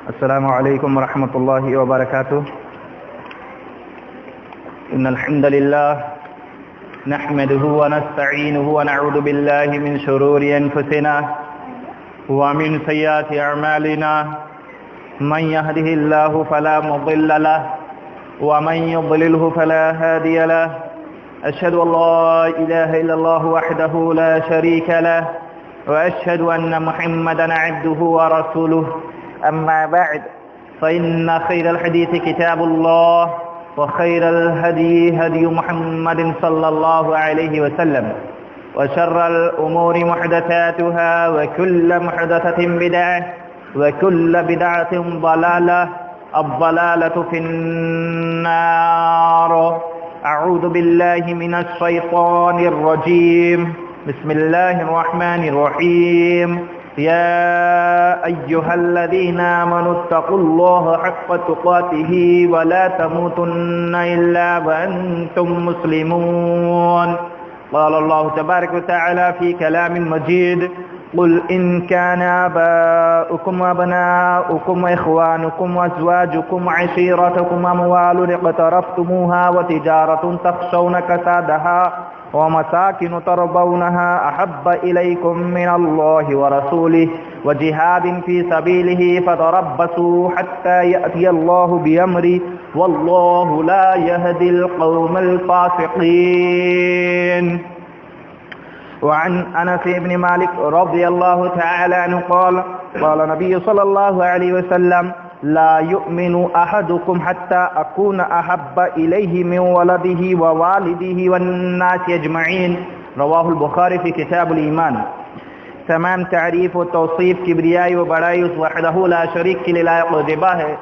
السلام علیکم ورحمۃ اللہ وبرکاتہ۔ ان الحمد للہ نحمده ونستعینه ونعوذ باللہ من شرور انفسنا ومن سیئات اعمالنا من يهده الله فلا مضل له ومن يضلله فلا هادي له اشهد ان لا اله الا الله وحده لا شريك له واشهد ان محمدا عبده ورسوله أما بعد فإن خير الحديث كتاب الله وخير الهدي هدي محمد صلى الله عليه وسلم وشر الأمور محدثاتها وكل محدثة بدعة وكل بدعة ضلالة الضلالة في النار أعوذ بالله من الشيطان الرجيم بسم الله الرحمن الرحيم يا أيها الذين آمنوا اتقوا الله حق تقاته ولا تموتن إلا وأنتم مسلمون قال الله تبارك وتعالى في كلام مجيد قل إن كان آباؤكم وأبناؤكم وإخوانكم وأزواجكم وعشيرتكم أموال اقترفتموها وتجارة تخشون كسادها ومساكن ترضونها أحب إليكم من الله ورسوله وجهاد في سبيله فتربصوا حتى يأتي الله بأمره والله لا يهدي القوم الفاسقين. وعن أنس بن مالك رضي الله تعالى عنه قال قال النبي صلى الله عليه وسلم لا يؤمن أحدكم حتى أكون أحب إليه من ولده ووالده والناس أجمعين. رواه البخاري في کتاب الایمان. تمام تعریف و توصیف کبریائی و بڑائی اس وحدہ لا شریک کے لیے لائق و زیبا ہے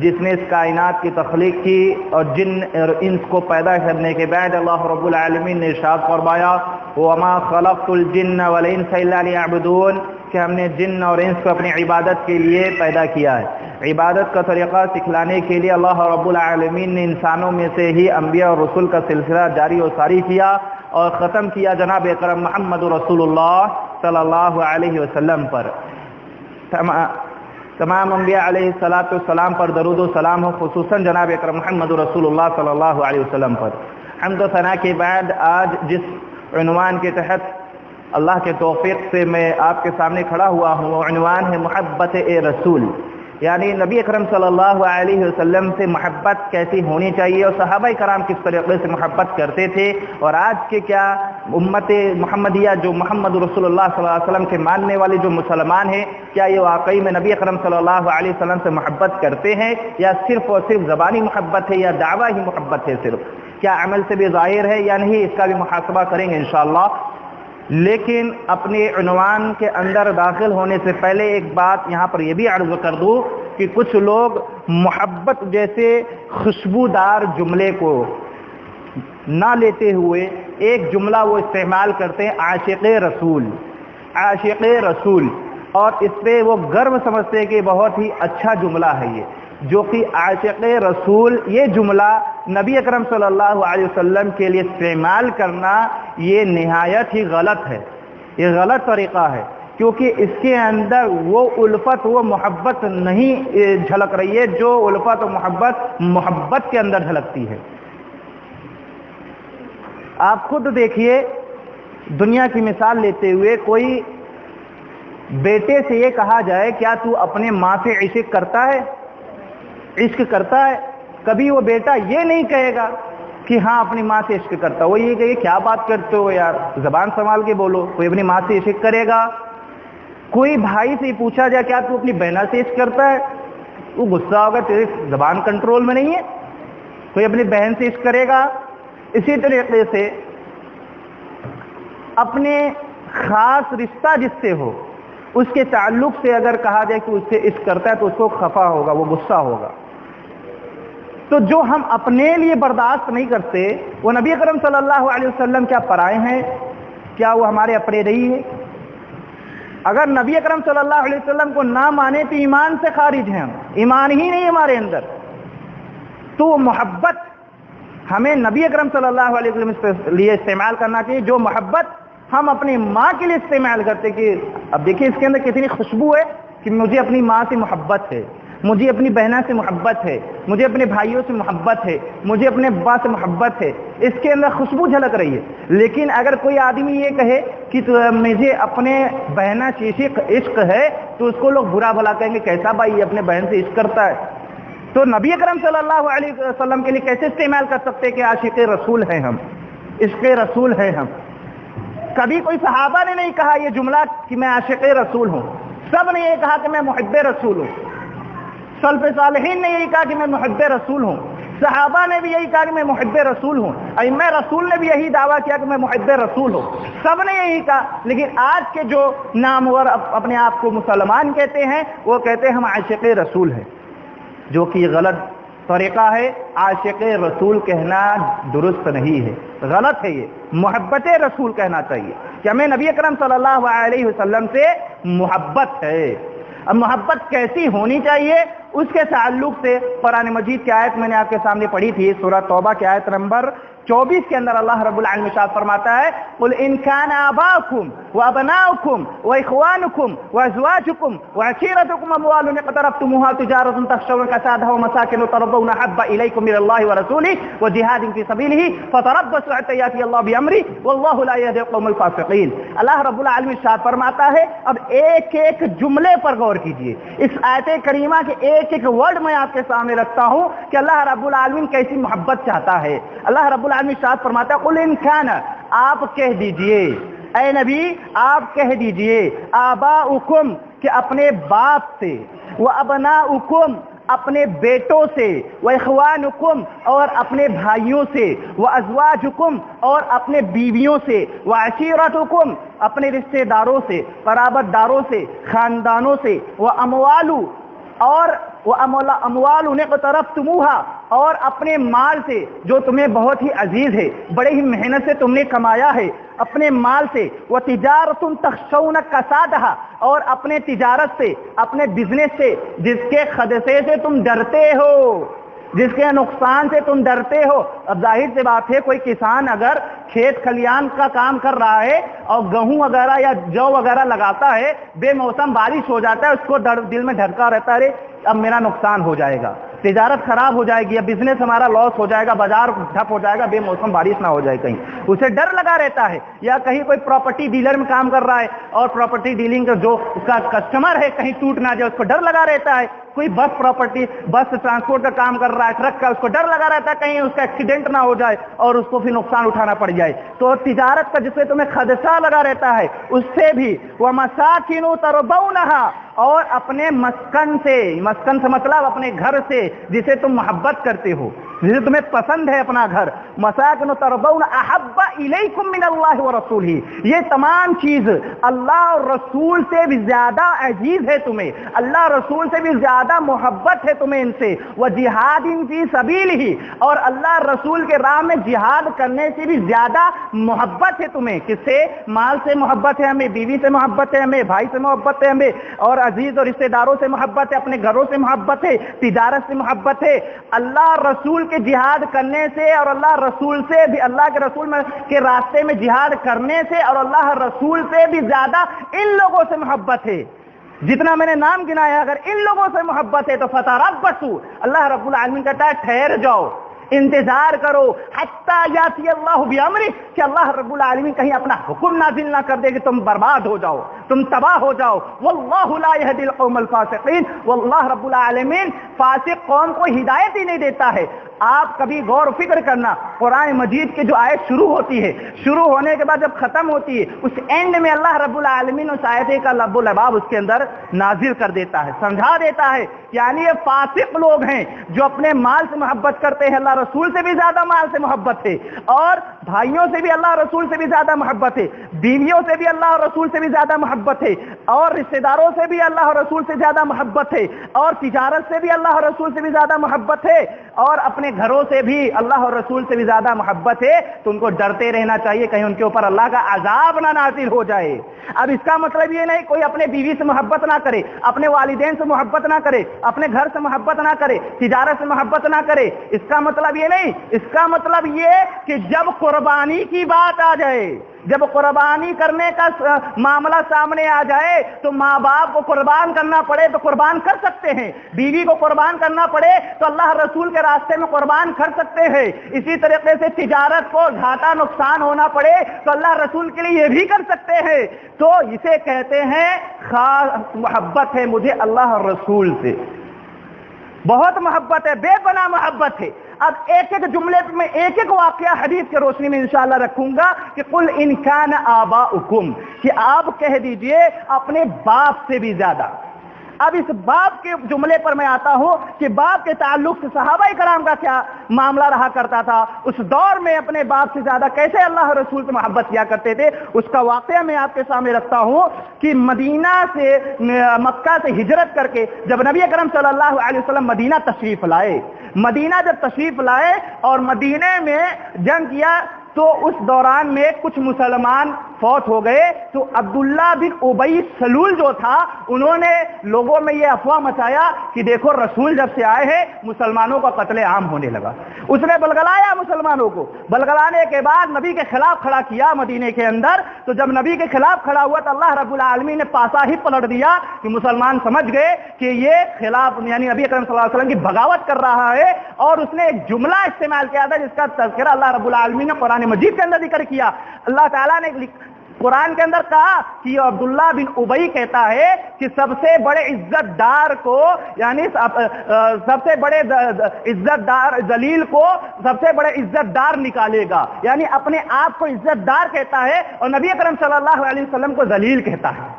جس نے اس کائنات کی تخلیق کی اور جن اور انس کو پیدا کرنے کے بعد اللہ رب العالمین نے ارشاد فرمایا وما خلقت الجن والانس الا ليعبدون کہ ہم نے جن اور انس کو اپنی عبادت کے لیے پیدا کیا ہے. عبادت کا طریقہ سکھلانے کے لیے اللہ رب العالمین نے انسانوں میں سے ہی انبیاء اور رسول کا سلسلہ جاری و ساری کیا اور ختم کیا جناب اکرم محمد رسول اللہ صلی اللہ علیہ وسلم پر. تمام انبیاء علیہ السلام پر درود و سلام ہو، خصوصاً جناب اکرم محمد رسول اللہ صلی اللہ علیہ وسلم پر. حمد و ثنا کے بعد آج جس عنوان کے تحت اللہ کے توفیق سے میں آپ کے سامنے کھڑا ہوا ہوں وہ عنوان ہے محبت رسول، یعنی نبی اکرم صلی اللہ علیہ وسلم سے محبت کیسی ہونی چاہیے اور صحابہ کرام کس طریقے سے محبت کرتے تھے، اور آج کے کیا امت محمدیہ جو محمد رسول اللہ صلی اللہ علیہ وسلم کے ماننے والے جو مسلمان ہیں کیا یہ واقعی میں نبی اکرم صلی اللہ علیہ وسلم سے محبت کرتے ہیں یا صرف اور صرف زبانی محبت ہے یا دعویٰ ہی محبت ہے، صرف کیا عمل سے بھی ظاہر ہے یا نہیں، اس کا بھی محاسبہ کریں گے انشاءاللہ. لیکن اپنے عنوان کے اندر داخل ہونے سے پہلے ایک بات یہاں پر یہ بھی عرض کر دوں کہ کچھ لوگ محبت جیسے خوشبودار جملے کو نہ لیتے ہوئے ایک جملہ وہ استعمال کرتے ہیں عاشق رسول، عاشق رسول، اور اس پہ وہ گرو سمجھتے ہیں کہ بہت ہی اچھا جملہ ہے یہ، جو کہ عاشق رسول یہ جملہ نبی اکرم صلی اللہ علیہ وسلم کے لیے استعمال کرنا یہ نہایت ہی غلط ہے، یہ غلط طریقہ ہے، کیونکہ اس کے اندر وہ الفت وہ محبت نہیں جھلک رہی ہے جو الفت و محبت کے اندر جھلکتی ہے. آپ خود دیکھیے، دنیا کی مثال لیتے ہوئے کوئی بیٹے سے یہ کہا جائے کیا تو اپنے ماں سے عشق کرتا ہے، عشق کرتا ہے، کبھی وہ بیٹا یہ نہیں کہے گا کہ ہاں اپنی ماں سے عشق کرتا، وہ یہ کہے کیا بات کرتے ہو یار، زبان سنبھال کے بولو. کوئی اپنی ماں سے عشق کرے گا. کوئی بھائی سے پوچھا جائے کیا تو اپنی بہنا سے عشق کرتا ہے، وہ غصہ ہوگا تیری زبان کنٹرول میں نہیں ہے. کوئی اپنی بہن سے عشق کرے گا. اسی طریقے سے اپنے خاص رشتہ جس سے ہو اس کے تعلق سے اگر کہا جائے کہ اس سے عشق کرتا ہے تو اس کو خفا ہوگا، وہ غصہ ہوگا. تو جو ہم اپنے لیے برداشت نہیں کرتے وہ نبی اکرم صلی اللہ علیہ وسلم کیا پرائے ہیں، کیا وہ ہمارے اپنے نہیں ہیں؟ اگر نبی اکرم صلی اللہ علیہ وسلم کو نہ مانے تو ایمان سے خارج ہیں، ایمان ہی نہیں ہمارے اندر. تو محبت ہمیں نبی اکرم صلی اللہ علیہ وسلم کے لیے استعمال کرنا چاہیے جو محبت ہم اپنی ماں کے لیے استعمال کرتے کہ اب دیکھیے اس کے اندر کتنی خوشبو ہے کہ مجھے اپنی ماں سے محبت ہے. مجھے اپنی بہنوں سے محبت ہے، مجھے اپنے بھائیوں سے محبت ہے، مجھے اپنے ابا سے محبت ہے، اس کے اندر خوشبو جھلک رہی ہے۔ لیکن اگر کوئی آدمی یہ کہے کہ مجھے اپنے بہنوں سے عشق ہے، تو اس کو لوگ برا بھلا کہیں گے، کیسا بھائی یہ اپنے بہن سے عشق کرتا ہے؟ تو نبی اکرم صلی اللہ علیہ وسلم کے لیے کیسے استعمال کر سکتے کہ عاشق رسول ہیں ہم، عشق رسول ہیں ہم؟ کبھی کوئی صحابہ نے نہیں کہا یہ جملہ کہ میں عاشق رسول ہوں، سب نے یہ کہا کہ میں محب رسول ہوں۔ سلف صالحین نے یہی کہا کہ میں محب رسول ہوں، صحابہ نے بھی یہی کہا کہ میں محب رسول ہوں، ائمہ رسول نے بھی یہی دعویٰ کیا کہ میں محب رسول ہوں، سب نے یہی کہا۔ لیکن آج کے جو نامور اپنے آپ کو مسلمان کہتے ہیں، وہ کہتے ہیں ہم عاشق رسول ہیں، جو کہ غلط طریقہ ہے۔ عاشق رسول کہنا درست نہیں ہے، غلط ہے، یہ محبت رسول کہنا چاہیے کہ ہمیں نبی اکرم صلی اللہ علیہ وسلم سے محبت ہے۔ اب محبت کیسی ہونی چاہیے، اس کے تعلق سے قرآن مجید کی آیت میں نے آپ کے سامنے پڑھی تھی، سورہ توبہ کی آیت نمبر 24 کے اندر اللہ رب العالمین ارشاد فرماتا ہے قل ان كان آباؤكم وابناؤكم واخوانكم وازواجكم وعشيرتكم اموال اقترفتموها تجارة تخشون كسادها ومساكن ترضون احب اليكم من الله ورسوله وجهاد في سبيله فتربصوا حتى ياتي الله بامره والله لا يهدي القوم الفاسقين۔ اللہ رب العالمین ارشاد فرماتا ہے، اب ایک ایک جملے پر غور کیجئے، اس آیت کریمہ کے ایک ایک ورڈ میں آپ کے سامنے رکھتا ہوں کہ اللہ رب العالمین کیسی محبت چاہتا ہے۔ اللہ رب العالمین ارشاد فرماتا ہے قل ان کان، آپ کہہ دیجئے اے نبی، آپ کہہ دیجئے آباؤکم، کہ اپنے باپ سے، وابناؤکم، اپنے بیٹوں سے، واخوانکم، اور اپنے بھائیوں سے، وازواجکم، اور اپنے بیویوں سے، وعشیرتکم، اپنے رشتہ داروں سے، قرابت داروں سے، خاندانوں سے، واموالو، اور اموال اقترفتموها، اور اپنے مال سے جو تمہیں بہت ہی عزیز ہے، بڑے ہی محنت سے تم نے کمایا ہے، اپنے مال سے، وتجارت تخشون کسادها، اور اپنے تجارت سے، اپنے بزنس سے، جس کے خدشے سے تم ڈرتے ہو، جس کے نقصان سے تم ڈرتے ہو۔ اب ظاہر سی بات ہے، کوئی کسان اگر کھیت کھلیان کا کام کر رہا ہے اور گہوں وغیرہ یا جو وغیرہ لگاتا ہے، بے موسم بارش ہو جاتا ہے، اس کو دل میں ڈھکا رہتا ہے اب میرا نقصان ہو جائے گا، تجارت خراب ہو جائے گی، اب بزنس ہمارا لاس ہو جائے گا، بازار ٹھپ ہو جائے گا، بے موسم بارش نہ ہو جائے کہیں، اسے ڈر لگا رہتا ہے۔ یا کہیں کوئی پراپرٹی ڈیلر میں کام کر رہا ہے اور پراپرٹی ڈیلنگ کا جو اس کا کسٹمر ہے کہیں ٹوٹ نہ جائے، اس کو ڈر لگا رہتا ہے۔ کوئی بس ٹرانسپورٹ کا کام کر رہا ہے، ٹرک کا، اس کو ڈر لگا رہتا ہے کہیں اس کا ایکسیڈنٹ نہ ہو جائے اور اس کو پھر نقصان اٹھانا پڑ جائے۔ تو تجارت کا جس سے تمہیں خدشہ لگا رہتا ہے، اس سے بھی وَمَسَاكِنُ تَرْضَوْنَهَا، اور اپنے مسکن سے، مسکن سے مطلب اپنے گھر سے جسے تم محبت کرتے ہو، جسے تمہیں پسند ہے اپنا گھر، مساکن ترضون احب الیکم من اللہ ورسولہ، یہ تمام چیز اللہ اور رسول سے بھی زیادہ عزیز ہے تمہیں، اللہ رسول سے بھی زیادہ محبت ہے تمہیں ان سے، وجہاد فی سبیلہ، اور اللہ رسول کے راہ میں جہاد کرنے سے بھی زیادہ محبت ہے تمہیں۔ کس سے؟ مال سے محبت ہے ہمیں، بیوی سے محبت ہے ہمیں، بھائی سے محبت ہے ہمیں، اور عزیز اور رشتہ داروں سے محبت ہے، اپنے گھروں سے محبت ہے، تجارت سے محبت ہے۔ اللہ رسول کے جہاد کرنے سے اور اللہ رسول سے بھی، اللہ کے رسول کے راستے میں جہاد کرنے سے اور اللہ رسول سے بھی زیادہ ان لوگوں سے محبت ہے۔ جتنا میں نے نام گنایا، اگر ان لوگوں سے محبت ہے تو فتربصوا، اللہ رب العالمین کہتا ہے ٹھہر جاؤ، انتظار کرو، حتی یاتی اللہ بامرہ، کہ اللہ رب العالمین کہیں اپنا حکم نازل نہ کر دے کہ تم برباد ہو جاؤ، تم تباہ ہو جاؤ۔ واللہ لا یہدی القوم الفاسقین، واللہ رب العالمین فاسق قوم کو ہدایت ہی نہیں دیتا ہے۔ آپ کبھی غور و فکر کرنا، قرآن مجید کی جو آیت شروع ہوتی ہے، شروع ہونے کے بعد جب ختم ہوتی ہے، اس اینڈ میں اللہ رب العالمین اس آیت کا لب و لباب اس کے اندر نازل کر دیتا ہے، سمجھا دیتا ہے، یعنی یہ فاسق لوگ ہیں جو اپنے مال سے محبت کرتے ہیں، اللہ رسول سے بھی زیادہ مال سے محبت ہے، اور بھائیوں سے بھی اللہ رسول سے بھی زیادہ محبت ہے، بیویوں سے بھی اللہ رسول سے بھی زیادہ محبت ہے، اور رشتہ داروں سے بھی اللہ رسول سے زیادہ محبت ہے، اور تجارت سے بھی اللہ رسول سے بھی زیادہ محبت ہے، اور اپنے گھروں سے بھی اللہ اور رسول سے بھی زیادہ محبت ہے۔ تو ان کو ڈرتے رہنا چاہیے کہیں ان کے اوپر اللہ کا عذاب نہ نازل ہو جائے۔ اب اس کا مطلب یہ نہیں کوئی اپنے بیوی سے محبت نہ کرے، اپنے والدین سے محبت نہ کرے، اپنے گھر سے محبت نہ کرے، تجارت سے محبت نہ کرے، اس کا مطلب یہ نہیں۔ اس کا مطلب یہ کہ جب قربانی کی بات آ جائے، جب قربانی کرنے کا معاملہ سامنے آ جائے تو ماں باپ کو قربان کرنا پڑے تو قربان کر سکتے ہیں، بیوی کو قربان کرنا پڑے تو اللہ رسول کے راستے میں قربان کر سکتے ہیں، اسی طریقے سے تجارت کو گھاٹا نقصان ہونا پڑے تو اللہ رسول کے لیے یہ بھی کر سکتے ہیں۔ تو اسے کہتے ہیں خاص محبت ہے مجھے اللہ اور رسول سے، بہت محبت ہے، بے پناہ محبت ہے۔ اب ایک ایک جملے میں ایک ایک واقعہ حدیث کے روشنی میں انشاءاللہ رکھوں گا کہ قل ان کان آباؤکم، کہ آپ کہہ دیجئے اپنے باپ سے بھی زیادہ۔ اب اس باپ کے جملے پر میں آتا ہوں کہ باپ کے تعلق سے صحابہ کرام کا کیا معاملہ رہا کرتا تھا، اس دور میں اپنے باپ سے زیادہ کیسے اللہ رسول سے محبت کیا کرتے تھے، اس کا واقعہ میں آپ کے سامنے رکھتا ہوں کہ مدینہ سے مکہ سے ہجرت کر کے جب نبی اکرم صلی اللہ علیہ وسلم مدینہ تشریف لائے، مدینہ جب تشریف لائے اور مدینہ میں جنگ کیا تو اس دوران میں کچھ مسلمان فوت ہو گئے، تو عبداللہ بن ابی سلول جو تھا انہوں نے لوگوں میں یہ افواہ مچایا کہ دیکھو رسول جب سے آئے ہیں مسلمانوں کا قتل عام ہونے لگا۔ اس نے بلگلایا مسلمانوں کو، بلگلانے کے بعد نبی کے خلاف کھڑا کیا مدینے کے اندر، تو جب نبی کے خلاف کھڑا ہوا تو اللہ رب العالمین نے پاسا ہی پلٹ دیا کہ مسلمان سمجھ گئے کہ یہ خلاف یعنی نبی اکرم صلی اللہ علیہ وسلم کی بغاوت کر رہا ہے، اور اس نے ایک جملہ استعمال کیا تھا جس کا تذکرہ اللہ رب العالمین نے قرآن مجید کے اندر ذکر کیا۔ اللہ تعالیٰ نے قرآن کے اندر کہا کہ عبداللہ بن ابی کہتا ہے کہ سب سے بڑے عزت دار کو یعنی سب سے بڑے عزت دار ذلیل کو سب سے بڑے عزت دار نکالے گا، یعنی اپنے آپ کو عزت دار کہتا ہے اور نبی اکرم صلی اللہ علیہ وسلم کو ذلیل کہتا ہے۔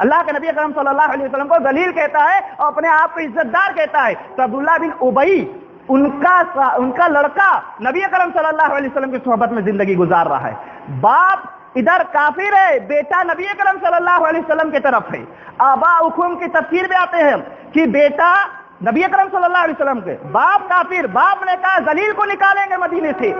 اللہ کے نبی اکرم صلی اللہ علیہ وسلم کو ذلیل کہتا ہے اور اپنے آپ کو عزت دار کہتا ہے۔ تو عبداللہ بن ابی ان کا لڑکا نبی اکرم صلی اللہ علیہ وسلم کی صحبت میں زندگی گزار رہا ہے، باپ ادھر کافر ہے، بیٹا نبی اکرم صلی اللہ علیہ وسلم کی طرف ہے۔ آباؤکم کی تفسیر میں آتے ہیں کہ بیٹا نبی اکرم صلی اللہ علیہ وسلم کے، باپ کافر، باپ نے کہا ذلیل کو نکالیں گے مدینے سے۔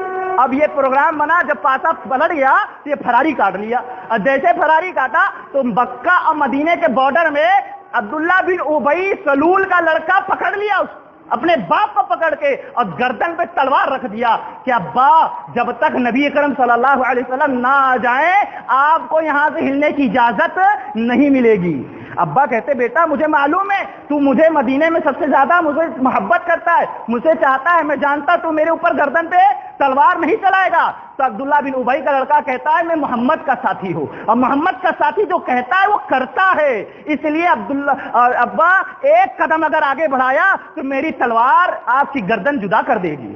اب یہ پروگرام بنا، جب پاسا پلٹ گیا تو یہ فراری کاٹ لیا، اور جیسے فراری کاٹا تو مکہ اور مدینے کے بارڈر میں عبداللہ بن ابی سلول کا لڑکا پکڑ لیا اپنے باپ کو پکڑ کے اور گردن پہ تلوار رکھ دیا کہ ابا جب تک نبی اکرم صلی اللہ علیہ وسلم نہ آ جائیں آپ کو یہاں سے ہلنے کی اجازت نہیں ملے گی۔ ابا کہتے بیٹا مجھے معلوم ہے تو مجھے مدینے میں سب سے زیادہ مجھے محبت کرتا ہے، مجھے چاہتا ہے، میں جانتا تو میرے اوپر گردن پہ تلوار نہیں چلائے گا۔ تو عبداللہ بن ابی کا لڑکا کہتا ہے میں محمد کا ساتھی ہوں، اور محمد کا ساتھی جو کہتا ہے وہ کرتا ہے، اس لیے ابا ایک قدم اگر آگے بڑھایا تو میری تلوار آپ کی گردن جدا کر دے گی۔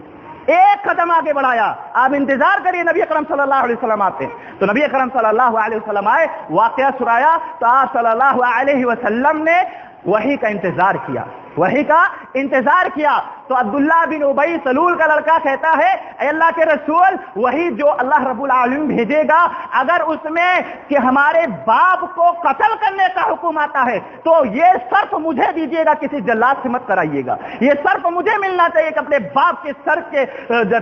ایک قدم آگے بڑھایا، آپ انتظار کریے نبی اکرم صلی اللہ علیہ وسلم آتے۔ تو نبی اکرم صلی اللہ علیہ وسلم آئے، واقعہ سنایا تو آپ صلی اللہ علیہ وسلم نے وحی کا انتظار کیا، وحی کا انتظار کیا۔ تو عبداللہ بن ابی سلول کا لڑکا کہتا ہے اے اللہ کے رسول وہی جو اللہ رب العالمین بھیجے گا اگر اس میں کہ ہمارے باپ کو قتل کرنے کا حکم آتا ہے تو یہ صرف مجھے دیجیے گا، کسی جلاد سے مت کرائیے گا، یہ صرف مجھے ملنا چاہیے کہ اپنے باپ کے سر کے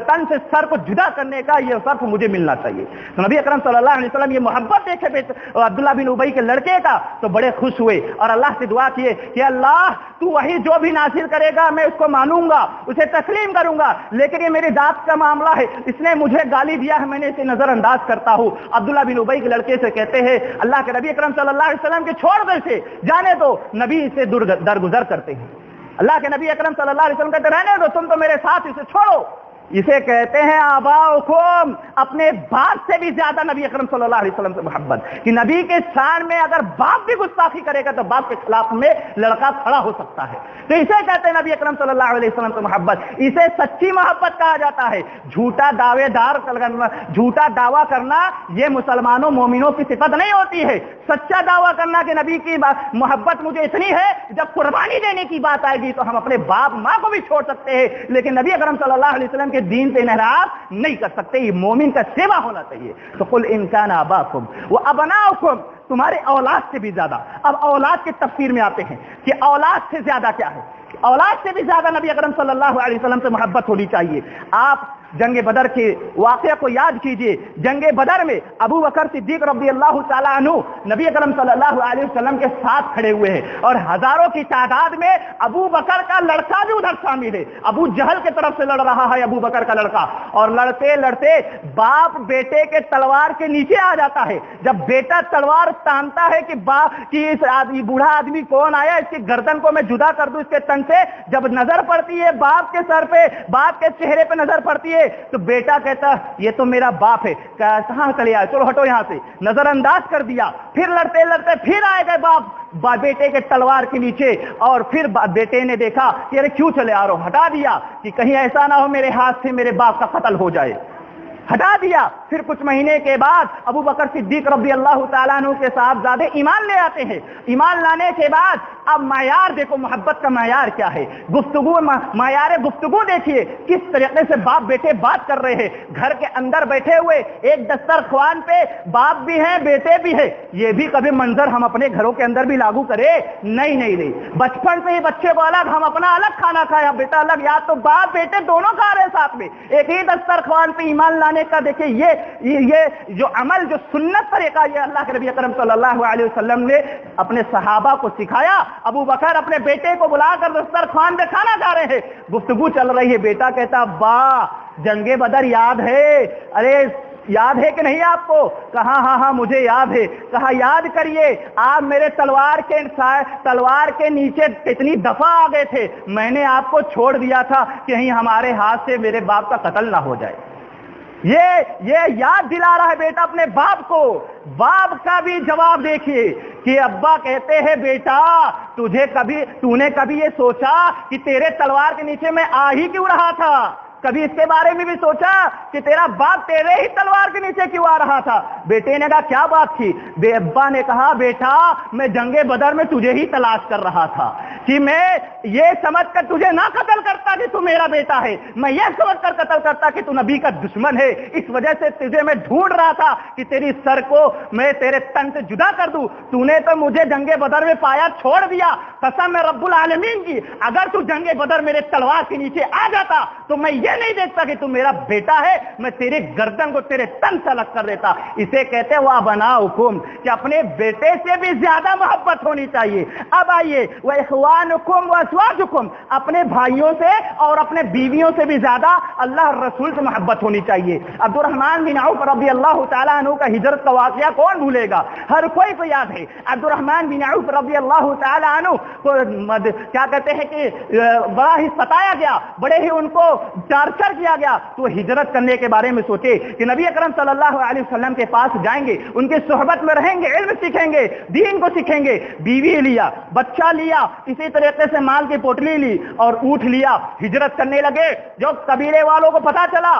تن سے سر کو جدا کرنے کا یہ صرف مجھے ملنا چاہیے۔ تو نبی اکرم صلی اللہ علیہ وسلم یہ محبت دیکھے عبداللہ بن ابی کے لڑکے کا تو بڑے خوش ہوئے اور اللہ سے دعا کیے کہ اللہ تو وہی جو بھی نازل کرے گا میں اس کو مانوں گا، اسے تسلیم کروں گا، لیکن یہ میری ذات کا معاملہ ہے، اس نے مجھے گالی دیا ہے، میں نے اسے نظر انداز کرتا ہوں۔ عبداللہ بن ابی کے لڑکے سے کہتے ہیں اللہ کے نبی اکرم صلی اللہ علیہ وسلم کے چھوڑ دے سے جانے دو، نبی اسے درگزر کرتے ہیں۔ اللہ کے نبی اکرم صلی اللہ علیہ وسلم کہتے رہنے دو، تم تو میرے ساتھ، اسے چھوڑو۔ اسے کہتے ہیں آباؤکم، اپنے باپ سے بھی زیادہ نبی اکرم صلی اللہ علیہ وسلم سے محبت، کہ نبی کے شان میں اگر باپ بھی گستاخی کرے گا تو باپ کے خلاف میں لڑکا کھڑا ہو سکتا ہے۔ تو اسے کہتے ہیں نبی اکرم صلی اللہ علیہ وسلم سے محبت، اسے سچی محبت کہا جاتا ہے۔ جھوٹا جھوٹا دعویٰ کرنا یہ مسلمانوں مومنوں کی صفت نہیں ہوتی ہے۔ سچا دعویٰ کرنا کہ نبی کی محبت مجھے اتنی ہے جب قربانی دینے کی بات آئے گی تو ہم اپنے باپ ماں کو بھی چھوڑ سکتے ہیں، لیکن نبی اکرم صلی اللہ علیہ وسلم کے دین سے انحراف نہیں کر سکتے، یہ مومن کا سیوا ہونا چاہیے۔ تو قل ان کان آباؤکم وابناؤکم، تمہارے اولاد سے بھی زیادہ۔ اب اولاد کی تفسیر میں آتے ہیں کہ اولاد سے زیادہ کیا ہے، اولاد سے بھی زیادہ نبی اکرم صلی اللہ علیہ وسلم سے محبت ہونی چاہیے۔ آپ جنگ بدر کے واقعہ کو یاد کیجئے. جنگ بدر میں ابو بکر صدیق رضی اللہ تعالیٰ عنہ نبی اکرم صلی اللہ علیہ وسلم کے ساتھ کھڑے ہوئے ہیں اور ہزاروں کی تعداد میں ابو بکر کا لڑکا بھی ادھر شامل ہے. ابو جہل کی طرف سے لڑ رہا ہے ابو بکر کا لڑکا, اور لڑتے لڑتے باپ بیٹے کے تلوار کے نیچے آ جاتا ہے. جب بیٹا تلوار تانتا ہے کہ باپ کی اس آدمی بوڑھا آدمی کون آیا, اس کی گردن کو میں جدا کر دوں اس کے تن سے, جب نظر پڑتی ہے باپ کے سر پہ, باپ کے چہرے پہ نظر پڑتی ہے تو بیٹا کہتا یہ تو میرا باپ ہے. کہاں چلے آئے, چلو ہٹو یہاں سے, نظر انداز کر دیا. پھر لڑتے لڑتے پھر آئے گئے باپ بیٹے کے تلوار کے نیچے, اور پھر بیٹے نے دیکھا کہ ارے کیوں چلے آ رہا ہو, ہٹا دیا کہ کہیں ایسا نہ ہو میرے ہاتھ سے میرے باپ کا قتل ہو جائے, ہٹا دیا. پھر کچھ مہینے کے بعد ابو بکر صدیق رضی اللہ تعالیٰ عنہ کے صاحبزادے ایمان لے آتے ہیں. ایمان لانے کے بعد اب معیار دیکھو, محبت کا معیار کیا ہے, گفتگو, معیار گفتگو دیکھیے کس طریقے سے باپ بیٹے بات کر رہے ہیں. گھر کے اندر بیٹھے ہوئے ایک دسترخوان پہ باپ بھی ہیں بیٹے بھی ہیں. یہ بھی کبھی منظر ہم اپنے گھروں کے اندر بھی لاگو کرے؟ نہیں. بچپن سے ہی بچے کو الگ, ہم اپنا الگ کھانا کھایا, بیٹا الگ, یا تو باپ بیٹے دونوں کھا رہے ساتھ میں ایک ہی دسترخوان پہ. ایمان لانے کا دیکھیں یہ جو عمل, جو سنت طریقہ, یہ اللہ کے نبی اکرم صلی اللہ علیہ وسلم نے اپنے صحابہ کو سکھایا. ابو بکر اپنے بیٹے کو بلا کر دسترخوان پہ کھانا کھا رہے ہیں, گفتگو چل رہی ہے. بیٹا کہتا ابا جنگ بدر یاد ہے؟ ارے یاد ہے کہ نہیں آپ کو؟ کہا ہاں مجھے یاد ہے. کہا یاد کریے آپ میرے تلوار کے نیچے کتنی دفعہ آ گئے تھے, میں نے آپ کو چھوڑ دیا تھا کہیں ہمارے ہاتھ سے میرے باپ کا قتل نہ ہو جائے. یہ یاد دلا رہا ہے بیٹا اپنے باپ کو. باپ کا بھی جواب دیکھیے کہ ابا کہتے ہیں بیٹا تو نے کبھی یہ سوچا کہ تیرے تلوار کے نیچے میں آ ہی کیوں رہا تھا؟ کبھی اس کے بارے میں بھی سوچا کہ تیرا باپ تیرے ہی تلوار کے نیچے کیوں آ رہا تھا؟ بیٹے نے کہا کیا بات تھی؟ ابا نے کہا بیٹا میں جنگ بدر میں تجھے ہی تلاش کر رہا تھا کہ میں یہ سمجھ کر تجھے نہ قتل کرتا کہ تو میرا بیٹا ہے, میں یہ سمجھ کر قتل کرتا کہ تو نبی کا دشمن ہے. اس وجہ سے تجھے میں ڈھونڈ رہا تھا کہ تیری سر کو میں تیرے تن سے جدا کر دوں. تو نے تو مجھے جنگ بدر میں پایا, چھوڑ دیا. قسم میں رب العالمین کی, اگر تو جنگ بدر میرے تلوار کے نیچے آ جاتا تو میں یہ نہیں دیکھتا کہ تو میرا بیٹا ہے, میں تیرے گردن کو تیرے تن سے الگ کر دیتا. اسے کہتے ہیں وَأَبْنَاؤُكُمْ, کہ اپنے بیٹے سے بھی زیادہ محبت ہونی چاہیے. اب آئیے وَإِخْوَانُكُمْ وَأَزْوَاجُكُمْ, اپنے بھائیوں سے اور اپنے بیویوں سے بھی زیادہ اللہ رسول سے محبت ہونی چاہیے. عبد الرحمن بن عوف رضی اللہ تعالیٰ عنہ کا ہجرت کا واقعہ کون بھولے گا, ہر کوئی کو یاد ہے. عبد الرحمن بن عوف رضی اللہ تعالیٰ عنہ کو کیا کہتے ہیں کہ بڑا ہی ستایا گیا, بڑے ہی ان کو ٹارچر کیا گیا. تو ہجرت کرنے کے بارے میں سوچے کہ نبی اکرم صلی اللہ علیہ وسلم کے پاس جائیں گے, ان کی صحبت میں رہیں گے, علم سیکھیں گے, دین کو سیکھیں گے. بیوی لیا, بچہ لیا, اسی طریقے سے مال کی پوٹلی لی اور اونٹ لیا, ہجرت کرنے لگے. جو قبیلے والوں کو پتا چلا,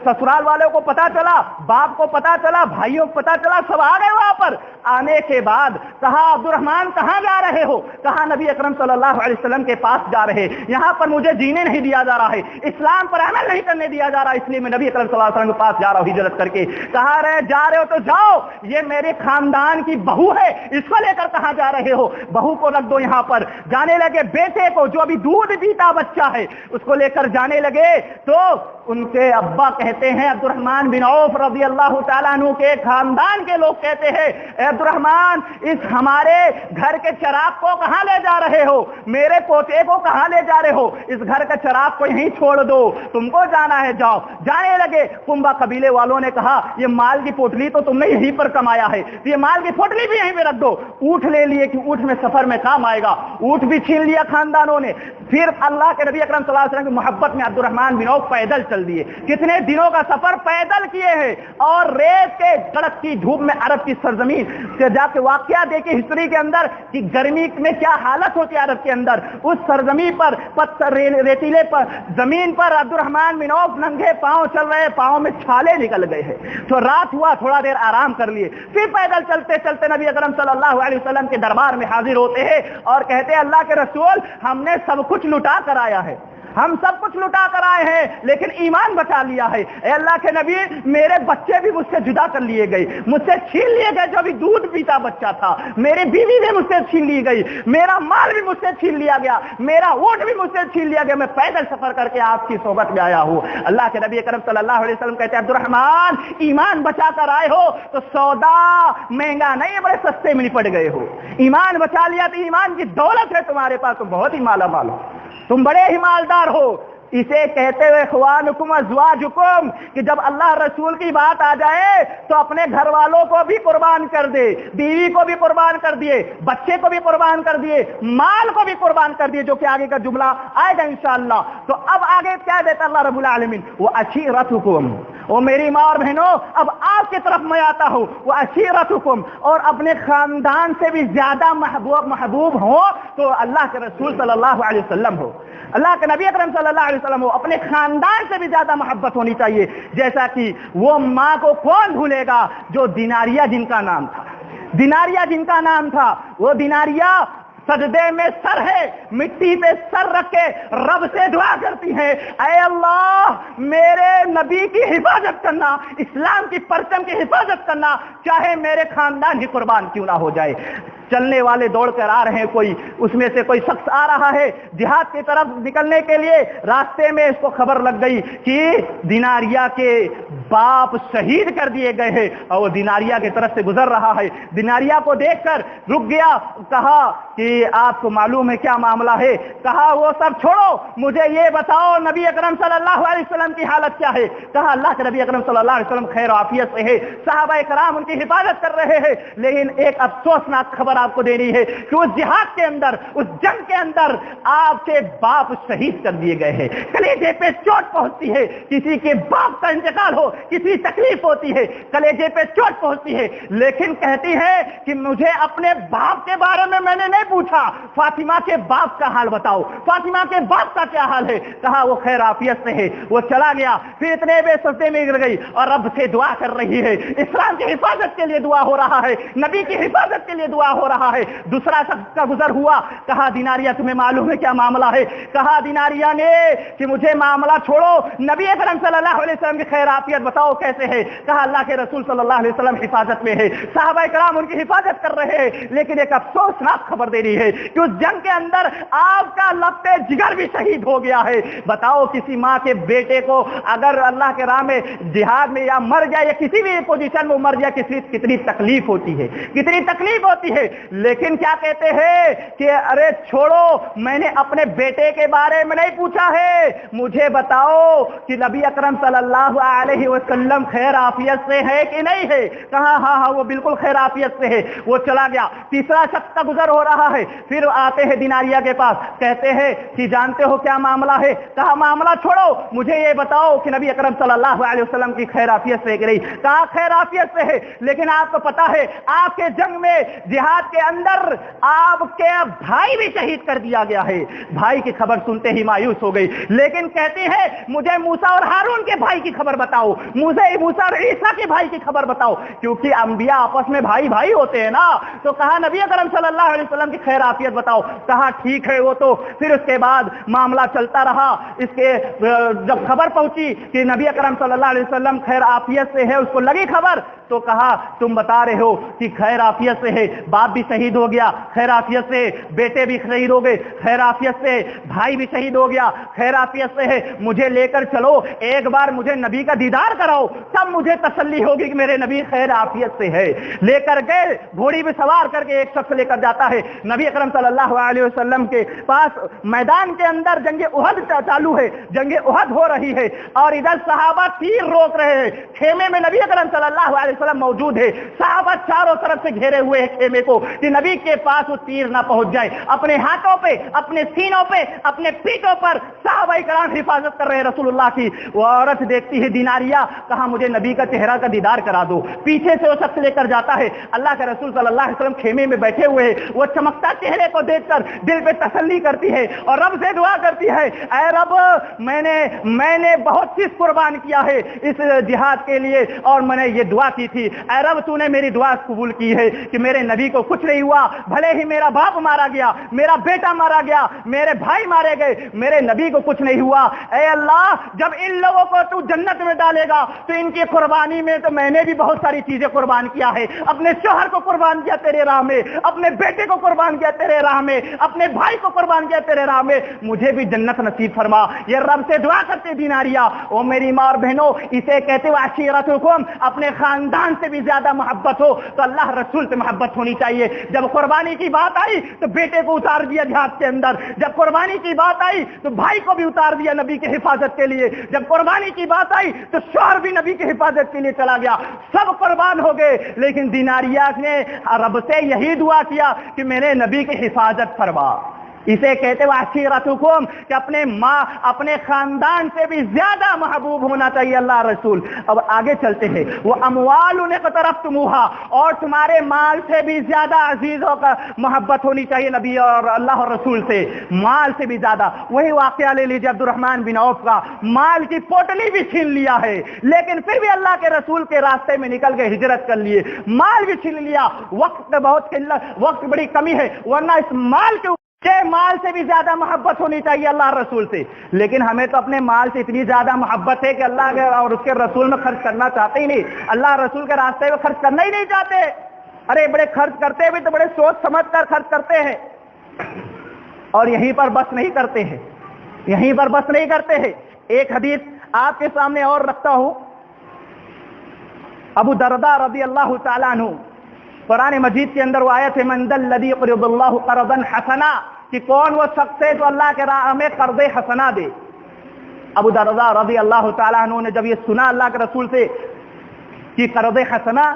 سسرال والوں کو پتا چلا, باپ کو پتا چلا, بھائیوں کو پتا چلا, سب آ گئے وہاں پر. آنے کے بعد کہا عبد الرحمن کہاں جا رہے ہو؟ کہا نبی اکرم صلی اللہ علیہ وسلم کے پاس جا رہے, یہاں پر مجھے جینے نہیں دیا جا رہا ہے, اسلام پر عمل نہیں کرنے دیا جا رہا, اس لیے میں نبی اکرم صلی اللہ علیہ وسلم کے پاس جا رہا ہوں ہجرت کر کے. کہا جا رہے ہو تو جاؤ, یہ میرے خاندان کی بہو ہے, اس کو لے کر کہاں جا رہے ہو؟ بہو کو رکھ دو یہاں پر. جانے لگے, بیٹے کو جو ابھی دودھ پیتا بچہ ہے اس کو لے کر جانے لگے. تو ان کے ابا کہتے ہیں, عبد الرحمن بن عوف رضی اللہ تعالیٰ عنہ کے خاندان کے لوگ کہتے ہیں, اے عبد الرحمن اس ہمارے گھر کے چراغ کو کہاں لے جا رہے ہو؟ میرے پوتے کو کہاں لے جا رہے ہو؟ اس گھر کا چراغ کو یہیں چھوڑ دو, تم کو جانا ہے جاؤ. جانے لگے. کنبا قبیلے والوں نے کہا یہ مال کی پوٹلی تو تم نے یہیں پر کمایا ہے, یہ مال کی پوٹلی بھی یہیں پہ رکھ دو. اونٹ لے لیے کہ اونٹ میں سفر میں کام آئے گا, اونٹ بھی چھین لیا خاندانوں نے. پھر اللہ کے نبی اکرم صلی اللہ علیہ وسلم کی محبت میں عبد الرحمن بن عوف پیدل چل دیے. کتنے دنوں کا سفر پیدل کیے ہیں, اور ریت کے کڑک کی دھوپ میں عرب کی سرزمین سے جا کے واقعہ دیکھے ہسٹری کے اندر کہ گرمی میں کیا حالت ہوتی ہے عرب کے اندر. اس سرزمین پر پتھر ریتیلے پر زمین پر عبد الرحمن بن عوف ننگے پاؤں چل رہے, پاؤں میں چھالے نکل گئے ہیں. تو رات ہوا, تھوڑا دیر آرام کر لیے, پھر پیدل چلتے چلتے نبی اکرم صلی اللہ علیہ وسلم کے دربار میں حاضر ہوتے ہیں اور کہتے ہیں اللہ کے رسول ہم نے سب کچھ لٹا کر آیا ہے, ہم سب کچھ لٹا کر آئے ہیں لیکن ایمان بچا لیا ہے۔ اے اللہ کے نبی، میرے بچے بھی مجھ سے جدا کر لیے گئے، مجھ سے چھین لیے گئے، جو ابھی دودھ پیتا بچہ تھا، میری بیوی بھی مجھ سے چھین لی گئی، میرا مال بھی مجھ سے چھین لیا گیا، میرا اونٹ بھی مجھ سے چھین لیا گیا، میں پیدل سفر کر کے آپ کی صحبت میں آیا ہوں۔ اللہ کے نبی اکرم صلی اللہ علیہ وسلم کہتے ہیں عبد الرحمن، ایمان بچا کر آئے ہو تو سودا مہنگا نہیں، بڑے سستے میں نپٹ گئے ہو۔ ایمان بچا لیا تو ایمان کی دولت ہے تمہارے پاس، تو بہت ہی مالا مال ہو، تم بڑے ہی مالدار ہو۔ اسے کہتے ہوئے اخوانکم ازواجکم، کہ جب اللہ رسول کی بات آ جائے تو اپنے گھر والوں کو بھی قربان کر دے، بیوی کو بھی قربان کر دیے، بچے کو بھی قربان کر دیے، مال کو بھی قربان کر دیے، جو کہ آگے کا جملہ آئے گا انشاءاللہ۔ تو اب آگے کیا دیتا اللہ رب العالمین؟ وعشیرتکم، وہ میری ماں اور بہنوں، اب آپ کی طرف میں آتا ہوں، وعشیرتکم، اور اپنے خاندان سے بھی زیادہ محبوب ہو تو اللہ کے رسول صلی اللہ علیہ وسلم ہو، اللہ کے نبی اکرم صلی اللہ علیہ وسلم ہو، اپنے خاندان سے بھی زیادہ محبت ہونی چاہیے۔ جیسا کہ وہ ماں کو کون بھولے گا جو دیناریہ جن کا نام تھا، دیناریہ جن کا نام تھا، وہ دیناریہ سجدے میں سر ہے، مٹی پہ سر رکھ کے رب سے دعا کرتی ہیں، اے اللہ میرے نبی کی حفاظت کرنا، اسلام کی پرچم کی حفاظت کرنا، چاہے میرے خاندان ہی قربان کیوں نہ ہو جائے۔ چلنے والے دوڑ کر آ رہے ہیں، کوئی اس میں سے کوئی شخص آ رہا ہے جہاد کی طرف نکلنے کے لیے، راستے میں اس کو خبر لگ گئی کہ دیناریہ کے باپ شہید کر دیے گئے ہیں، اور وہ دیناریہ کی طرف سے گزر رہا ہے۔ دیناریہ کو دیکھ کر رک گیا، کہا کہ آپ کو معلوم ہے کیا معاملہ ہے؟ کہا وہ سب چھوڑو، مجھے یہ بتاؤ نبی اکرم صلی اللہ علیہ وسلم کی حالت کیا ہے؟ کہا اللہ کے نبی اکرم صلی اللہ علیہ وسلم خیر و عافیت سے ہے، صحابہ کرام ان کی حفاظت کر رہے ہیں، لیکن ایک افسوسناک خبر آپ کو دینی ہے کہ اس جہاد کے اندر، اس جنگ کے اندر آپ کے باپ شہید کر دیے گئے ہیں۔ کلیجے پہ چوٹ پہنچتی ہے، کسی کے باپ کا انتقال ہو، کسی تکلیف ہوتی ہے، کلیجے پہ چوٹ پہنچتی ہے، لیکن کہتی ہے کہ مجھے اپنے باپ کے بارے میں نے نہیں پوچھا، فاطمہ کے باپ کا حال بتاؤ، فاطمہ کے باپ کا کیا حال ہے؟ کہا وہ خیر عافیت سے ہے۔ وہ چلا گیا، پھر اتنے بے سجدے میں گر گئی اور رب سے دعا کر رہی ہے، اسلام کی حفاظت کے لیے دعا ہو رہا ہے، نبی کی حفاظت کے لیے دعا ہو رہا ہے۔ دوسرا شخص کا گزر ہوا، کہا دیناریہ تمہیں معلوم ہے کیا معاملہ ہے؟ کہا دیناریہ نے کہ مجھے معاملہ چھوڑو، نبی اکرم صلی اللہ علیہ وسلم کی خیر عافیت بتاؤ کیسے ہے؟ کہا اللہ کے رسول صلی اللہ علیہ وسلم حفاظت میں ہے، صحابہ کرام ان کی حفاظت کر رہے ہیں، لیکن ایک افسوسناک خبر دے رہی ہے کہ اس جنگ کے اندر آپ کا لبے جگر بھی شہید ہو گیا ہے۔ بتاؤ کسی ماں کے بیٹے کو اگر اللہ کے راہ میں جہاد میں یا مر جائے یا کسی بھی پوزیشن میں مر جائے، کتنی تکلیف ہوتی ہے، کتنی تکلیف ہوتی ہے، لیکن کیا کہتے ہیں کہ ارے چھوڑو، میں نے اپنے بیٹے کے بارے میں نہیں پوچھا ہے، مجھے بتاؤ کہ نبی اکرم صلی اللہ علیہ وسلم خیر عافیت سے ہے کہ نہیں ہے؟ کہا ہاں وہ بالکل خیر عافیت سے ہے۔ وہ چلا گیا، تیسرا شخص کا گزر ہو رہا ہے، پھر آتے ہیں دیناریہ کے پاس، کہتے ہیں کہ جانتے ہو کیا معاملہ ہے؟ کہا معاملہ چھوڑو، مجھے یہ بتاؤ کہ نبی اکرم صلی اللہ علیہ وسلم کی خیر عافیت سے ہے کہ نہیں؟ کہا خیر عافیت سے ہے، لیکن آپ کو پتا ہے آپ کے جنگ میں، جہاد کے اندر آپ کے بھائی بھی شہید کر دیا گیا ہے۔ بھائی کی خبر سنتے ہی مایوس ہو گئی، لیکن کہتی ہے مجھے موسیٰ اور ہارون کے بھائی کی خبر بتاؤ، مجھے موسیٰ اور عیسیٰ کے بھائی کی خبر بتاؤ، کیونکہ انبیاء آپس میں بھائی بھائی ہوتے ہیں نا۔ تو کہا نبی اکرم صلی اللہ علیہ وسلم کی خیر عافیت بتاؤ۔ کہا ٹھیک ہے وہ تو۔ پھر اس کے بعد معاملہ چلتا رہا، اس کے جب خبر پہنچی کہ نبی اکرم صلی اللہ علیہ وسلم خیر عافیت سے ہے، اس کو لگی خبر، تو کہا تم بتا رہے ہو کہ خیر عافیت سے ہے، باپ بھی شہید ہو گیا، خیر عافیت سے بیٹے بھی شہید ہو گئے، خیر عافیت سے بھائی بھی شہید ہو گیا، خیر عافیت سے ہے، مجھے لے کر چلو، ایک بار مجھے نبی کا دیدار کراؤ، تب مجھے تسلی ہوگی کہ میرے نبی خیر عافیت سے ہے۔ لے کر گئے، گھوڑی بھی سوار کر کے ایک شخص لے کر جاتا ہے نبی اکرم صلی اللہ علیہ وسلم کے پاس۔ میدان کے اندر جنگ احد چالو ہے، جنگ احد ہو رہی ہے، اور ادھر صحابہ تیر روک رہے ہیں، خیمے میں نبی اکرم صلی اللہ علیہ وسلم موجود ہے، صحابہ چاروں طرف سے گھیرے ہوئے ہیں خیمے کو کہ نبی کے پاس وہ تیر نہ پہنچ جائے۔ اپنے ہاتھوں پہ، اپنے سینوں پہ، اپنے پیٹوں پر صحابہ کرام حفاظت کر رہے ہیں رسول اللہ کی۔ وہ عورت دیکھتی ہے دیناریہ، کہا مجھے نبی کا چہرہ کا دیدار کرا دو۔ پیچھے سے وہ شخص لے کر جاتا ہے، اللہ کے رسول صلی اللہ علیہ وسلم خیمے میں بیٹھے ہوئے ہیں، وہ چمکتا چہرے کو دیکھ کر دل پہ تسلی کرتی ہے اور رب سے دعا کرتی ہے، اے رب میں نے بہت چیز قربان کیا ہے اس جہاد کے لیے، اور میں نے یہ دعا کی تھی, اے رب تو نے میری دعا قبول کی ہے کہ میرے نبی کو کچھ نہیں ہوا, بھلے ہی میرا باپ مارا گیا, میرا بیٹا مارا گیا, میرے بھائی مارے گئے, میرے نبی کو کچھ نہیں ہوا. اے اللہ, جب ان لوگوں کو تو جنت میں ڈالے گا تو ان کی قربانی میں تو میں نے بھی بہت ساری چیزیں قربان کیا ہے. اپنے شوہر کو قربان کیا تیرے راہ میں, اپنے بیٹے کو قربان کیا تیرے راہ میں, اپنے بھائی کو قربان کیا تیرے راہ میں, مجھے بھی جنت نصیب فرما. یہ رب سے دعا کرتے دیناریا. او میری ماں اور بہنوں, اسے کہتے ہو عشیرتکم, اپنے خاندان سے بھی زیادہ محبت ہو تو اللہ رسول سے محبت ہونی چاہیے. جب قربانی کی بات آئی تو بیٹے کو اتار دیا جہاد کے اندر, جب قربانی کی بات آئی تو بھائی کو بھی اتار دیا نبی کی حفاظت کے لیے, جب قربانی کی بات آئی تو شوہر بھی نبی کی حفاظت کے لیے چلا گیا. سب قربان ہو گئے, لیکن دیناریا نے رب سے یہی دعا کیا کہ میرے نبی کی حفاظت فرما. اسے کہتے ہیں عشیرتکم, کہ اپنے ماں اپنے خاندان سے بھی زیادہ محبوب ہونا چاہیے اللہ رسول. اب آگے چلتے ہیں. وہ اموال اقترفتموہا, اور تمہارے مال سے بھی زیادہ عزیز ہو کر محبت ہونی چاہیے نبی اور اللہ اور رسول سے, مال سے بھی زیادہ. وہی واقعہ لے لیجیے عبد الرحمن بن عوف کا, مال کی پوٹلی بھی چھین لیا ہے لیکن پھر بھی اللہ کے رسول کے راستے میں نکل کے ہجرت کر لیے, مال بھی چھین لیا. وقت بہت قلت, وقت بڑی کمی ہے, ورنہ اس مال کے مال سے بھی زیادہ محبت ہونی چاہیے اللہ رسول سے. لیکن ہمیں تو اپنے مال سے اتنی زیادہ محبت ہے کہ اللہ کے اور اس کے رسول میں خرچ کرنا چاہتے ہی نہیں, اللہ رسول کے راستے میں خرچ کرنا ہی نہیں چاہتے. ارے بڑے خرچ کرتے بھی تو بڑے سوچ سمجھ کر خرچ کرتے ہیں, اور یہیں پر بس نہیں کرتے ہیں, یہیں پر بس نہیں کرتے ہیں. ایک حدیث آپ کے سامنے اور رکھتا ہوں. ابو درداء رضی اللہ تعالیٰ عنہ, قرآن مجید کے اندر وہ آیت ہے من ذا الذی یقرض اللہ قرضا حسنا, کہ کون وہ شخص ہے جو اللہ کے راہ میں قرض حسنا دے. ابو درداء رضی اللہ تعالیٰ عنہ نے جب یہ سنا اللہ کے رسول سے کہ قرض حسنا,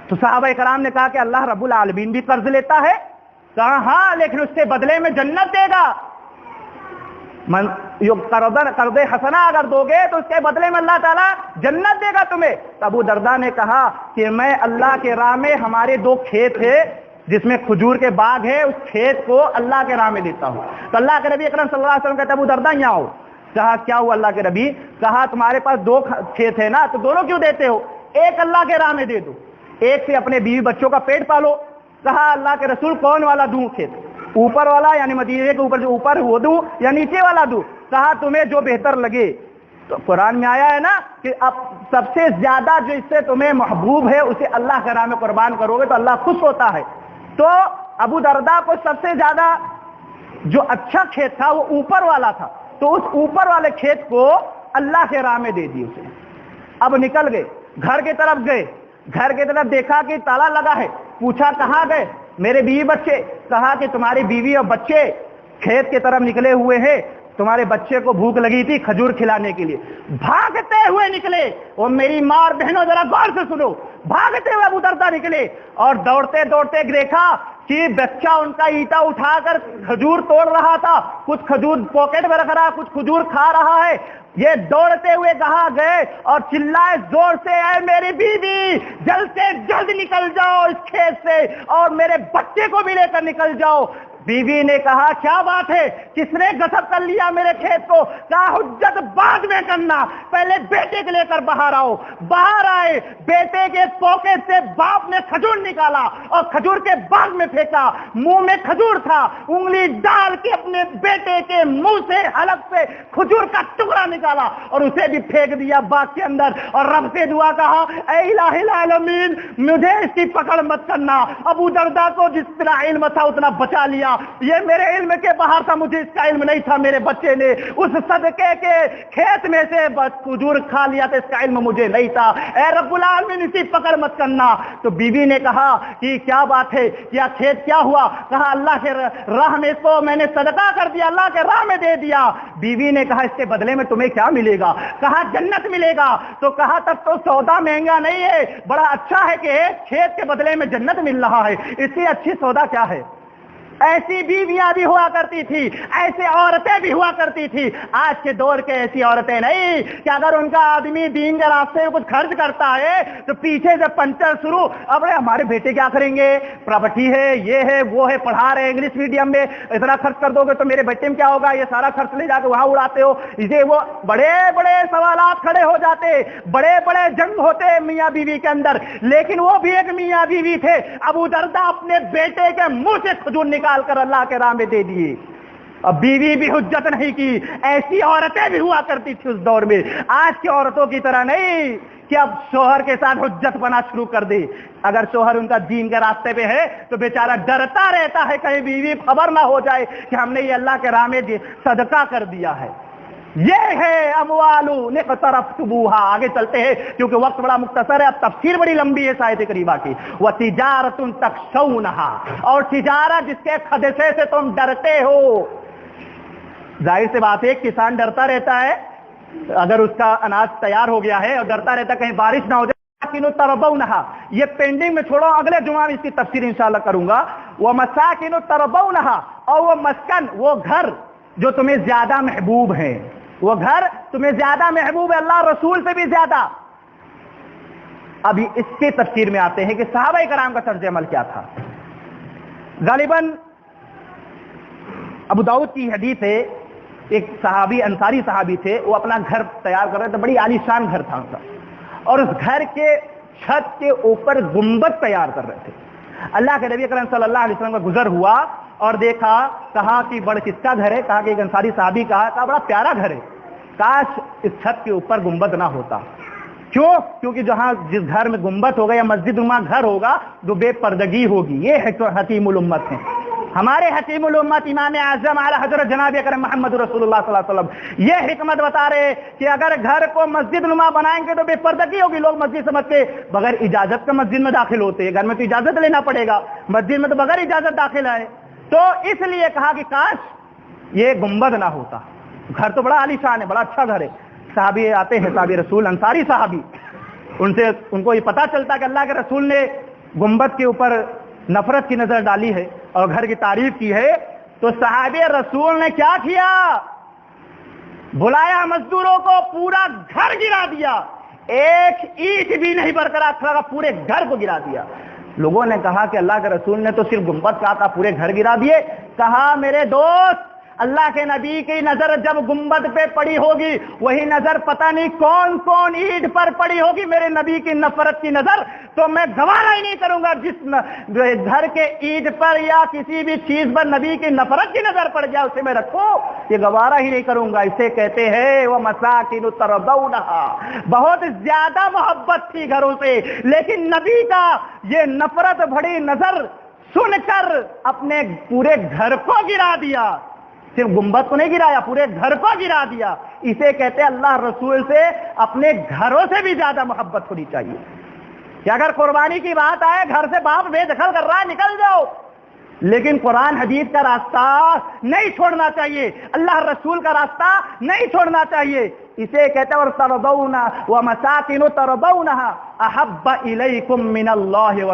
تو صحابہ کرام نے کہا کہ اللہ رب العالمین بھی قرض لیتا ہے؟ کہا ہاں, لیکن اس کے بدلے میں جنت دے گا. قرض حسنا اگر دو گے تو اس کے بدلے میں اللہ تعالیٰ جنت دے گا تمہیں. ابو درداء نے کہا کہ میں اللہ کے راہ میں, ہمارے 2 کھیت ہے جس میں کھجور کے باغ ہے, اس کھیت کو اللہ کے راہ میں دیتا ہوں. تو اللہ کے نبی اکرم صلی اللہ علیہ وسلم کہتے ابو درداء یہاں آؤ. کہا کیا ہوا اللہ کے نبی؟ کہا تمہارے پاس 2 کھیت ہے نا, تو دونوں کیوں دیتے ہو؟ ایک اللہ کے راہ میں دے دو, ایک سے اپنے بیوی بچوں کا پیٹ پالو. کہا اللہ کے رسول کون والا دوں کھیت؟ اوپر والا یعنی مدینے کے اوپر جو اوپر وہ دوں یا نیچے والا دوں؟ کہا تمہیں جو بہتر لگے. تو قرآن میں آیا ہے نا کہ اب سب سے زیادہ جو اس سے تمہیں محبوب ہے اسے اللہ کے راہ میں قربان کرو گے تو اللہ خوش ہوتا ہے. تو ابو درداء کو سب سے زیادہ جو اچھا کھیت تھا وہ اوپر والا تھا, تو اس اوپر والے کھیت کو اللہ کے راہ میں دے دی اسے. اب نکل گئے, گھر کی طرف گئے, گھر کی طرف دیکھا کہ تالا لگا ہے. پوچھا کہاں گئے؟ میرے بیوی بچے. کہا کہ تمہاری بیوی اور بچے کھیت کی طرف نکلے ہوئے ہیں, تمہارے بچے کو بھوک لگی تھی کھجور کھلانے کے لیے. بھاگتے ہوئے نکلے. اور میری ماں اور بہنوں ذرا غور سے سنو, بھاگتے ہوئے ابو درداء نکلے اور دوڑتے دوڑتے دیکھا کہ بچہ ان کا اینٹا اٹھا کر کھجور توڑ رہا تھا, کچھ کھجور پاکٹ میں رکھ رہا, کچھ کھجور کھا رہا ہے. یہ دوڑتے ہوئے کہاں گئے اور چلائے زور سے, اے میری بیوی جلد سے جلد نکل جاؤ اس کھیت سے اور میرے بچے کو بھی لے کر نکل جاؤ. بیوی نے کہا کیا بات ہے, کس نے غصب کر لیا میرے کھیت کو؟ کہا حجت بعد میں کرنا, پہلے بیٹے کو لے کر باہر آؤ. باہر آئے, بیٹے کے پاکٹ سے باپ نے کھجور نکالا اور کھجور کے باغ میں پھینکا. منہ میں کھجور تھا, انگلی ڈال کے اپنے بیٹے کے منہ سے حلق سے کھجور کا ٹکڑا نکالا اور اسے بھی پھینک دیا باغ کے اندر, اور رب سے دعا کہا اے الہ العالمین مجھے اس کی پکڑ مت کرنا. ابو درداء کو جس طرح علم تھا اتنا بچا لیا. یہ میرے علم کے باہر تھا, مجھے اس کا علم نہیں تھا. میرے بچے نے اس صدقے کے کھیت میں سے کھجور کھا لیا تھا, اس کا علم مجھے نہیں تھا. اے رب العالمین اسی پکڑ مت کرنا. تو بیوی نے کہا کہ کیا بات ہے, کیا کھیت کیا ہوا؟ کہا اللہ کے راہ میں اس کو میں نے صدقہ کر دیا, اللہ کے راہ میں دے دیا. بیوی نے کہا اس کے بدلے میں تمہیں کیا ملے گا؟ کہا جنت ملے گا. تو کہا تب تو سودا مہنگا نہیں ہے, بڑا اچھا ہے کہ کھیت کے بدلے میں جنت مل رہا ہے, اس سے اچھی سودا کیا ہے؟ ایسی بیویاں بھی ہوا کرتی تھی، ایسے عورتیں بھی ہوا کرتی تھی۔ آج کے دور کے ایسی عورتیں نہیں کہ اگر ان کا آدمی دین کے راستے میں کچھ خرچ کرتا ہے تو پیچھے سے پنچر شروع، اب ہمارے بیٹے کیا کریں گے، پراپرٹی ہے، یہ ہے، وہ ہے، پڑھا رہے انگلش میڈیم میں، اتنا خرچ کر دو گے تو میرے بیٹے میں کیا ہوگا، یہ سارا خرچ لے جا کے وہاں اڑاتے ہو، اسے وہ بڑے بڑے سوالات کھڑے ہو جاتے، بڑے بڑے جنگ ہوتے میاں بیوی کے اندر۔ لیکن وہ بھی ایک میاں بیوی تھے، ابو درداء اپنے بیٹے کے منہ سے کھجور نکال کر اللہ کے راہ میں دے دیے، اب بیوی بھی حجت نہیں کی۔ ایسی عورتیں بھی ہوا کرتی تھی اس دور میں، آج کی عورتوں کی طرح نہیں کہ اب شوہر کے ساتھ حجت بنا شروع کر دے۔ اگر شوہر ان کا دین کے راستے پہ ہے تو بیچارہ ڈرتا رہتا ہے کہیں بیوی خبر نہ ہو جائے کہ ہم نے یہ اللہ کے راہ میں صدقہ کر دیا ہے۔ یہ ہے اموالو نقترفتموہا۔ آگے چلتے ہیں کیونکہ وقت بڑا مختصر ہے، اب تفسیر بڑی لمبی ہے آیت کریمہ کی۔ وَتِجَارَةٌ تَخْشَوْنَهَا، اور تجارت جس کے خدشے سے تم ڈرتے ہو۔ ظاہر سی بات ہے ایک کسان ڈرتا رہتا ہے اگر اس کا اناج تیار ہو گیا ہے اور ڈرتا رہتا ہے کہیں بارش نہ ہو جائے۔ تربونها، یہ پینڈنگ میں چھوڑو، اگلے جمعہ میں اس کی تفسیر انشاءاللہ کروں گا۔ وَمَسَاكِنُ تَرْضَوْنَهَا، اور وہ مسکن، وہ گھر جو تمہیں زیادہ محبوب ہیں، وہ گھر تمہیں زیادہ محبوب ہے اللہ رسول سے بھی زیادہ۔ ابھی اس کے تفسیر میں آتے ہیں کہ صحابہ کرام کا طرز عمل کیا تھا۔ غالباً ابو داؤد کی حدیث ہے، ایک صحابی، انصاری صحابی تھے، وہ اپنا گھر تیار کر رہے تھے، بڑی عالیشان گھر تھا ان کا، اور اس گھر کے چھت کے اوپر گنبد تیار کر رہے تھے۔ اللہ کے نبی کریم صلی اللہ علیہ وسلم کا گزر ہوا اور دیکھا، کہا کہ بڑا کس کا گھر ہے، کہا کہ ایک انصاری صحابی کہا بڑا پیارا گھر ہے، کاش اس چھت کے اوپر گنبد نہ ہوتا۔ کیوں؟ کیونکہ جہاں جس گھر میں گنبد ہوگا یا مسجد نما گھر ہوگا جو بے پردگی ہوگی۔ یہ حکیم الامت ہیں ہمارے حکیم الامت امام اعظم اعلی حضرت جناب اکرم محمد رسول اللہ صلی اللہ علیہ وسلم یہ حکمت بتا رہے کہ اگر گھر کو مسجد نما بنائیں گے تو بے پردگی ہوگی، لوگ مسجد سمجھ کے بغیر اجازت کے مسجد میں داخل ہوتے ہیں، گھر میں تو اجازت لینا پڑے گا، مسجد میں تو بغیر اجازت داخل آئے، تو اس لیے کہا کہ کاش یہ گنبد نہ ہوتا۔ گھر تو بڑا عالیشان ہے، بڑا اچھا گھر ہے۔ صحابی آتے ہیں، صحابی رسول انصاری صحابی، ان کو یہ پتا چلتا کہ اللہ کے رسول نے گنبد کے اوپر نفرت کی نظر ڈالی ہے اور گھر کی تعریف کی ہے، تو صحابی رسول نے کیا کیا، بلایا مزدوروں کو، پورا گھر گرا دیا، ایک اینٹ بھی نہیں برقرار کھڑا، پورے گھر کو گرا دیا۔ لوگوں نے کہا کہ اللہ کے رسول نے تو صرف گنبد کہا تھا، پورے گھر گرا دیے۔ کہا میرے دوست، اللہ کے نبی کی نظر جب گنبد پہ پڑی ہوگی وہی نظر پتہ نہیں کون کون اینٹ پر پڑی ہوگی، میرے نبی کی نفرت کی نظر تو میں گوارا ہی نہیں کروں گا جس گھر کے اینٹ پر یا کسی بھی چیز پر نبی کی نفرت کی نظر پڑ جائے اسے میں رکھوں، یہ گوارا ہی نہیں کروں گا۔ اسے کہتے ہیں وہ مساکن ترضونها، بہت زیادہ محبت تھی گھروں سے، لیکن نبی کا یہ نفرت بھری نظر سن کر اپنے پورے گھر کو گرا دیا، صرف گنبد کو نہیں گرایا، پورے گھر کو گرا دیا۔ اسے کہتے ہیں اللہ رسول سے اپنے گھروں سے بھی زیادہ محبت ہونی چاہیے کہ اگر قربانی کی بات آئے گھر سے باپ بے دخل کر رہا ہے نکل جاؤ، لیکن قرآن حدیث کا راستہ نہیں چھوڑنا چاہیے، اللہ رسول کا راستہ نہیں چھوڑنا چاہیے۔ اسے کہتے ہیں وَتَرْضَوْنَ وَمَسَاكِنُ تَرْضَوْنَهَا أَحَبَّ إِلَيْكُم مِّنَ اللَّهِ